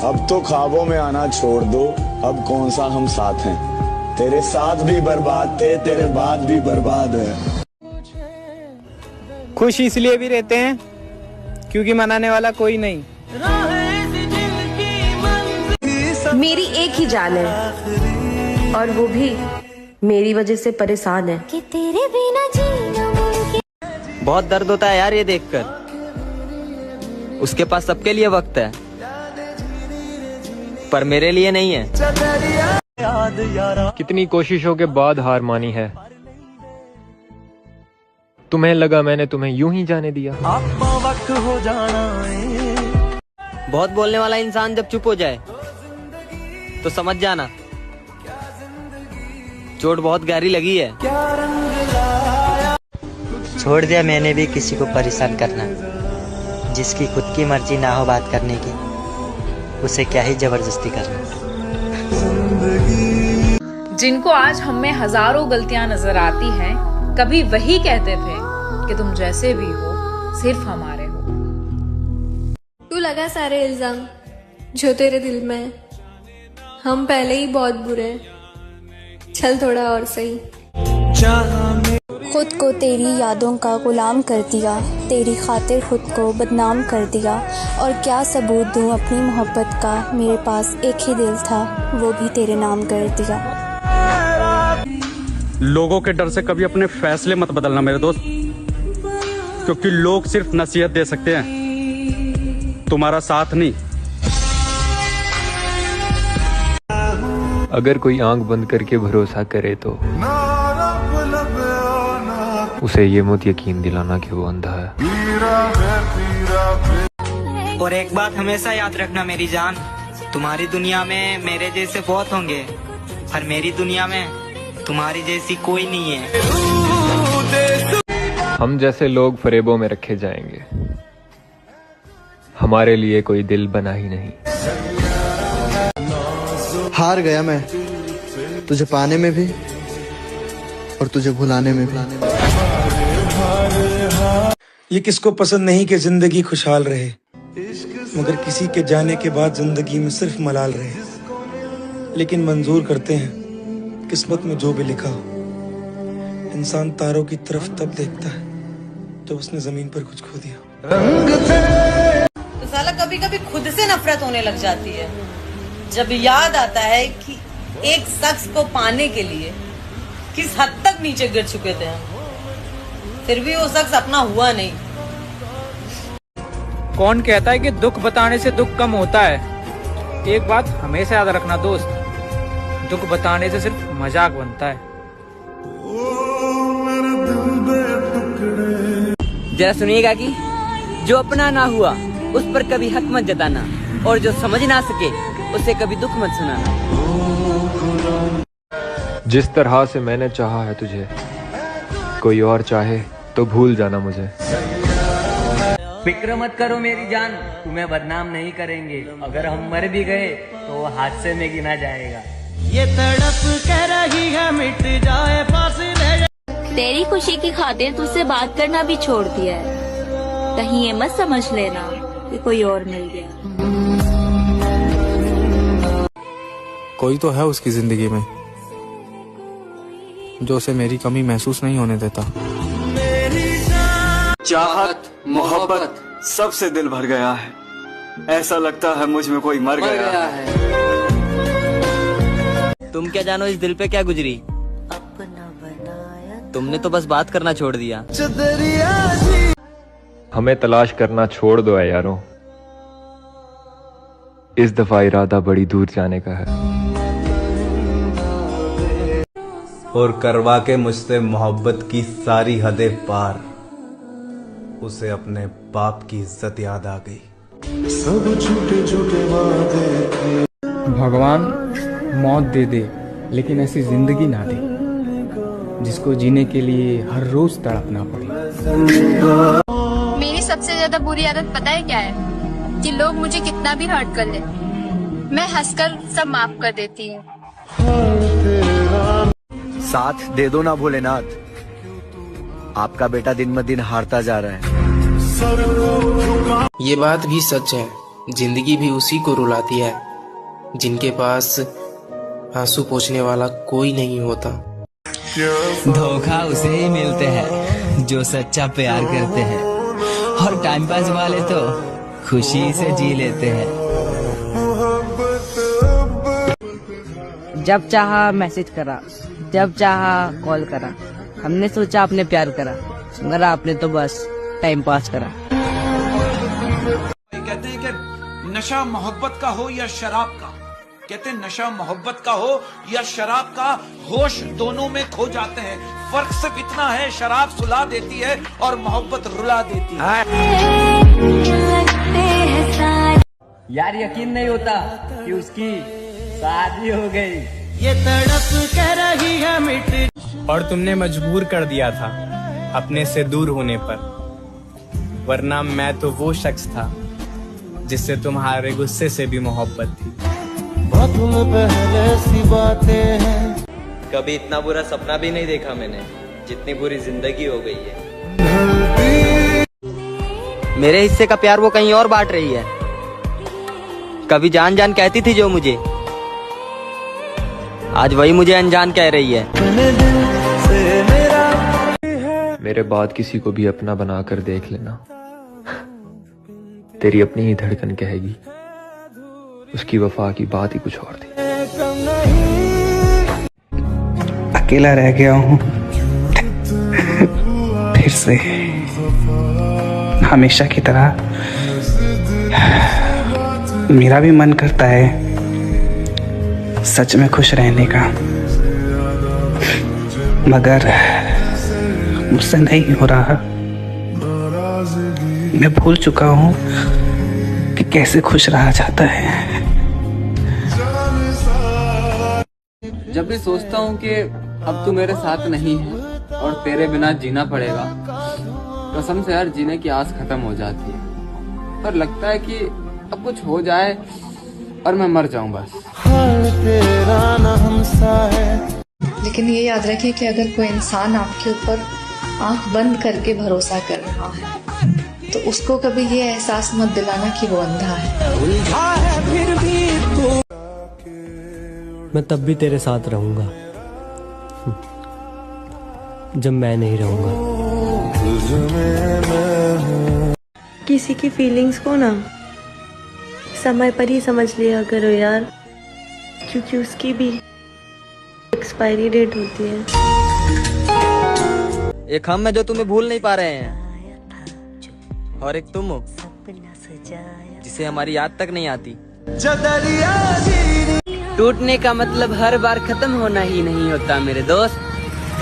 अब तो ख्वाबों में आना छोड़ दो, अब कौन सा हम साथ हैं। तेरे साथ भी बर्बाद थे, तेरे बाद भी बर्बाद है। खुश इसलिए भी रहते हैं क्योंकि मनाने वाला कोई नहीं। मेरी एक ही जान है और वो भी मेरी वजह से परेशान है कि तेरे बिना जीना मुमकिन। बहुत दर्द होता है यार ये देखकर। उसके पास सबके लिए वक्त है पर मेरे लिए नहीं है। कितनी कोशिशों के बाद हार मानी है। तुम्हें लगा मैंने तुम्हें यूं ही जाने दिया। वक्त हो जाना बहुत बोलने वाला इंसान जब चुप हो जाए तो समझ जाना चोट बहुत गहरी लगी है। छोड़ दिया मैंने भी किसी को परेशान करना। जिसकी खुद की मर्जी ना हो बात करने की, उसे क्या ही जबरदस्ती करना। जिनको आज हम में हजारों गलतियां नजर आती हैं, कभी वही कहते थे कि तुम जैसे भी हो सिर्फ हमारे हो। तू लगा सारे इल्जाम जो तेरे दिल में है। हम पहले ही बहुत बुरे हैं, चल थोड़ा और सही। खुद को तेरी यादों का गुलाम कर दिया, तेरी खातिर खुद को बदनाम कर दिया। और क्या सबूत दूं अपनी मोहब्बत का, मेरे पास एक ही दिल था वो भी तेरे नाम कर दिया। लोगों के डर से कभी अपने फैसले मत बदलना मेरे दोस्त, क्योंकि लोग सिर्फ नसीहत दे सकते हैं, तुम्हारा साथ नहीं। अगर कोई आंख बंद करके भरोसा करे तो उसे ये मत यकीन दिलाना कि वो अंधा है। और एक बात हमेशा याद रखना मेरी जान, तुम्हारी दुनिया में मेरे जैसे बहुत होंगे पर मेरी दुनिया में तुम्हारी जैसी कोई नहीं है। हम जैसे लोग फरेबों में रखे जाएंगे, हमारे लिए कोई दिल बना ही नहीं। हार गया मैं तुझे पाने में भी और तुझे भुलाने में भी। ये किसको पसंद नहीं कि जिंदगी खुशहाल रहे, मगर किसी के जाने के बाद जिंदगी में सिर्फ मलाल रहे। लेकिन मंजूर करते हैं किस्मत में जो भी लिखा हो। इंसान तारों की तरफ तब देखता है जब उसने जमीन पर कुछ खो दिया। तो साला कभी कभी खुद से नफरत होने लग जाती है जब याद आता है कि एक शख्स को पाने के लिए किस हद तक नीचे गिर चुके थे हम, फिर भी वो शख्स अपना हुआ नहीं। कौन कहता है कि दुख बताने से दुख कम होता है। एक बात हमेशा याद रखना दोस्त, दुख बताने से सिर्फ मजाक बनता है। जरा सुनिएगा कि जो अपना ना हुआ उस पर कभी हक मत जताना, और जो समझ ना सके उसे कभी दुख मत सुनाना। जिस तरह से मैंने चाहा है तुझे, कोई और चाहे तो भूल जाना मुझे। फिक्र मत करो मेरी जान, तुम्हें बदनाम नहीं करेंगे। अगर हम मर भी गए तो वो हादसे में गिना जाएगा। ये तड़प कह रही है मिट जाए फासले। तेरी खुशी की खातिर तुझसे बात करना भी छोड़ दिया है। कहीं ये मत समझ लेना कि कोई और मिल गया। कोई तो है उसकी जिंदगी में जो उसे मेरी कमी महसूस नहीं होने देता। चाहत मोहब्बत सबसे दिल भर गया है, ऐसा लगता है मुझ में कोई मर गया है। तुम क्या जानो इस दिल पे क्या गुजरी, तुमने तो बस बात करना छोड़ दिया। हमें तलाश करना छोड़ दो है यारों, इस दफा इरादा बड़ी दूर जाने का है। और करवा के मुझसे मोहब्बत की सारी हदें पार, उसे अपने बाप की इज्जत याद आ गई। सब झूठे झूठे वादे। भगवान मौत दे दे लेकिन ऐसी जिंदगी ना दे जिसको जीने के लिए हर रोज तड़पना पड़े। मेरी सबसे ज्यादा बुरी आदत पता है क्या है? कि लोग मुझे कितना भी हर्ट कर ले, मैं हंसकर सब माफ कर देती हूँ। साथ दे दो ना भोलेनाथ, आपका बेटा दिन ब दिन हारता जा रहा है। ये बात भी सच है जिंदगी भी उसी को रुलाती है जिनके पास आंसू पोंछने वाला कोई नहीं होता। धोखा उसे ही मिलते हैं जो सच्चा प्यार करते हैं, और टाइम पास वाले तो खुशी से जी लेते हैं। जब चाहा मैसेज करा, जब चाहा कॉल करा, हमने सोचा आपने प्यार करा, मगर आपने तो बस टाइम पास करा। कहते हैं कि नशा मोहब्बत का हो या शराब का, कहते हैं नशा मोहब्बत का हो या शराब का, होश दोनों में खो जाते हैं। फर्क सिर्फ इतना है, शराब सुला देती है और मोहब्बत रुला देती है। यार यकीन नहीं होता कि उसकी शादी हो गई। ये तड़प कर रही है मिट, और तुमने मजबूर कर दिया था अपने से दूर होने पर, वरना मैं तो वो शख्स था जिससे तुम्हारे गुस्से से भी मोहब्बत थी। पहले सी बातें हैं। कभी इतना बुरा सपना भी नहीं देखा मैंने, जितनी बुरी जिंदगी हो गई है। मेरे हिस्से का प्यार वो कहीं और बांट रही है। कभी जान जान कहती थी जो मुझे, आज वही मुझे अनजान कह रही है। मेरे बाद किसी को भी अपना बना कर देख लेना, तेरी अपनी ही धड़कन कहेगी उसकी वफा की बात ही कुछ और थी। अकेला रह गया हूँ फिर से, हमेशा की तरह। मेरा भी मन करता है सच में खुश रहने का, मगर मुझसे नहीं हो रहा। मैं भूल चुका हूँ कि कैसे खुश रहा जाता है। जब भी सोचता हूँ कि अब तू मेरे साथ नहीं है और तेरे बिना जीना पड़ेगा, कसम से यार जीने की आस खत्म हो जाती है। पर लगता है कि अब कुछ हो जाए और मैं मर जाऊं बस। लेकिन ये याद रखिए कि अगर कोई इंसान आपके ऊपर आंख बंद करके भरोसा कर रहा है तो उसको कभी ये एहसास मत दिलाना कि वो अंधा है। मैं तब भी तेरे साथ रहूंगा जब मैं नहीं रहूंगा। किसी की फीलिंग्स को ना समय पर ही समझ लिया करो यार, क्योंकि उसकी भी एक्सपायरी डेट होती है। एक हम है जो तुम्हें भूल नहीं पा रहे हैं, और एक तुम हो जिसे हमारी याद तक नहीं आती। टूटने का मतलब हर बार खत्म होना ही नहीं होता मेरे दोस्त,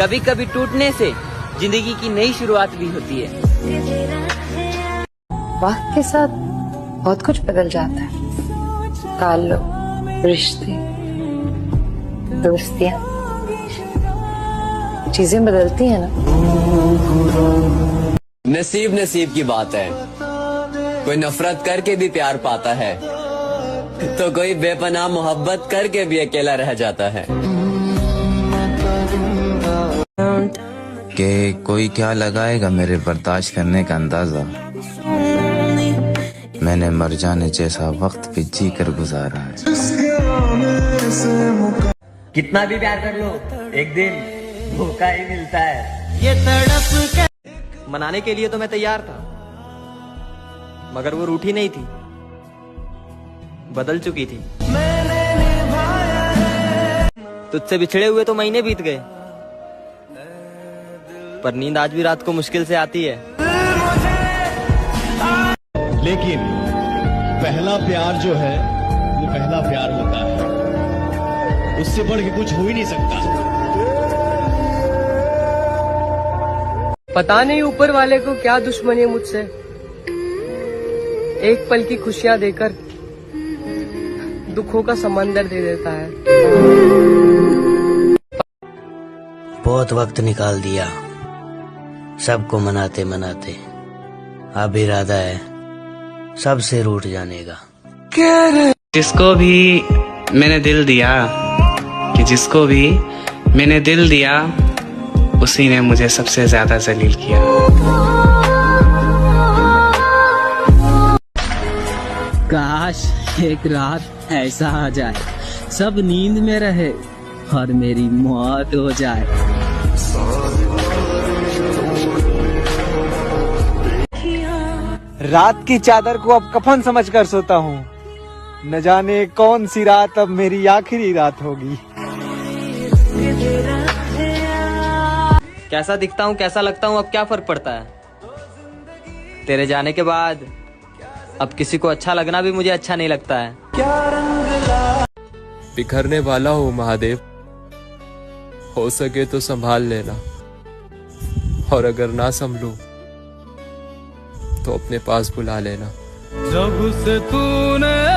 कभी कभी टूटने से जिंदगी की नई शुरुआत भी होती है। वक्त के साथ बहुत कुछ बदल जाता है, ताल्लुक, रिश्ते, दोस्तियां, चीजें बदलती हैं ना। नसीब नसीब की बात है, कोई नफरत करके भी प्यार पाता है तो कोई बेपनाह मोहब्बत करके भी अकेला रह जाता है। कि कोई क्या लगाएगा मेरे बर्दाश्त करने का अंदाजा, मैंने मर जाने जैसा वक्त भी जी कर गुजारा है। कितना भी प्यार कर लो, एक दिन धोखा ही मिलता है। ये तड़प मनाने के लिए तो मैं तैयार था, मगर वो रूठी नहीं थी, बदल चुकी थी। तुझसे बिछड़े हुए तो महीने बीत गए, पर नींद आज भी रात को मुश्किल से आती है। लेकिन पहला प्यार जो है वो पहला प्यार होता है, उससे बढ़ के कुछ हो ही नहीं सकता। पता नहीं ऊपर वाले को क्या दुश्मनी है मुझसे, एक पल की खुशियां देकर दुखों का समंदर दे देता है। बहुत वक्त निकाल दिया सबको मनाते मनाते, अब इरादा है सबसे रूठ जाने का। जिसको भी मैंने दिल दिया, कि जिसको भी मैंने दिल दिया उसी ने मुझे सबसे ज्यादा जलील किया। कहा काश एक रात ऐसा आ जाए सब नींद में रहे और मेरी मौत हो जाए। रात की चादर को अब कफन समझकर सोता हूँ, न जाने कौन सी रात अब मेरी आखिरी रात होगी। कैसा दिखता हूँ, कैसा लगता हूँ, अब क्या फर्क पड़ता है। तेरे जाने के बाद अब किसी को अच्छा लगना भी मुझे अच्छा नहीं लगता है। बिखरने वाला हूँ महादेव, हो सके तो संभाल लेना, और अगर ना संभलूं तो अपने पास बुला लेना। जब से तूने